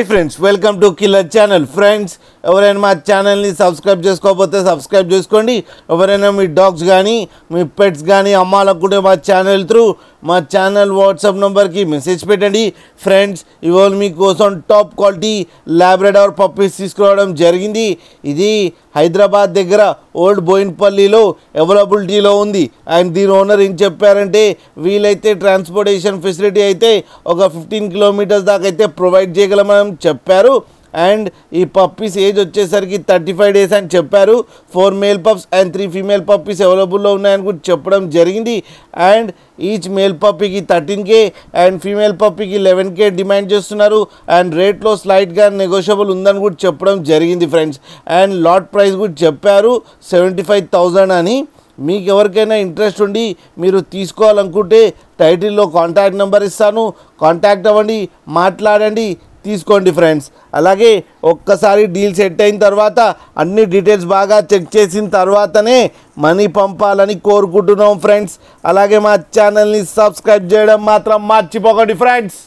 Hi friends, welcome to killer channel. Friends, ఎవరైనా మా ఛానల్ని సబ్స్క్రైబ్ చేసుకోకపోతే సబ్స్క్రైబ్ చేసుకోండి. ఎవరైనా మీ డాగ్స్ కానీ మీ పెట్స్ కానీ అమ్మాలనుకుంటే మా ఛానల్ త్రూ మా ఛానల్ వాట్సాప్ నెంబర్కి మెసేజ్ పెట్టండి. ఫ్రెండ్స్, ఇవాళ మీకోసం టాప్ క్వాలిటీ లాబ్రడార్ పప్పీస్ తీసుకురావడం జరిగింది. ఇది హైదరాబాద్ దగ్గర ఓల్డ్ బోయిన్పల్లిలో అవైలబిలిటీలో ఉంది. అండ్ దీని ఓనర్ ఏం చెప్పారంటే, వీలైతే ట్రాన్స్పోర్టేషన్ ఫెసిలిటీ అయితే ఒక 15 కిలోమీటర్స్ దాకా అయితే ప్రొవైడ్ చేయగలమని చెప్పారు. అండ్ ఈ పప్పీస్ ఏజ్ వచ్చేసరికి 35 డేస్ అని చెప్పారు. 4 male pups and 3 female puppies అవైలబుల్లో ఉన్నాయని కూడా చెప్పడం జరిగింది. అండ్ ఈచ్ మేల్ పప్పీకి 13K అండ్ ఫీమేల్ పప్పీకి 11K డిమాండ్ చేస్తున్నారు. అండ్ రేట్లో స్లైట్గా నెగోషియబుల్ ఉందని కూడా చెప్పడం జరిగింది ఫ్రెండ్స్. అండ్ లాట్ ప్రైస్ కూడా చెప్పారు 75,000 అని. మీకు ఎవరికైనా ఇంట్రెస్ట్ ఉండి మీరు తీసుకోవాలనుకుంటే టైటిల్లో కాంటాక్ట్ నెంబర్ ఇస్తాను, కాంటాక్ట్ అవ్వండి, మాట్లాడండి, తీసుకోండి ఫ్రెండ్స్. అలాగే ఒక్కసారి డీల్ సెట్ అయిన తర్వాత అన్ని డీటెయిల్స్ బాగా చెక్ చేసిన తర్వాతనే మనీ పంపాలని కోరుకుంటున్నాం ఫ్రెండ్స్. అలాగే మా ఛానల్ని సబ్స్క్రైబ్ చేయడం మాత్రం మర్చిపోకండి ఫ్రెండ్స్.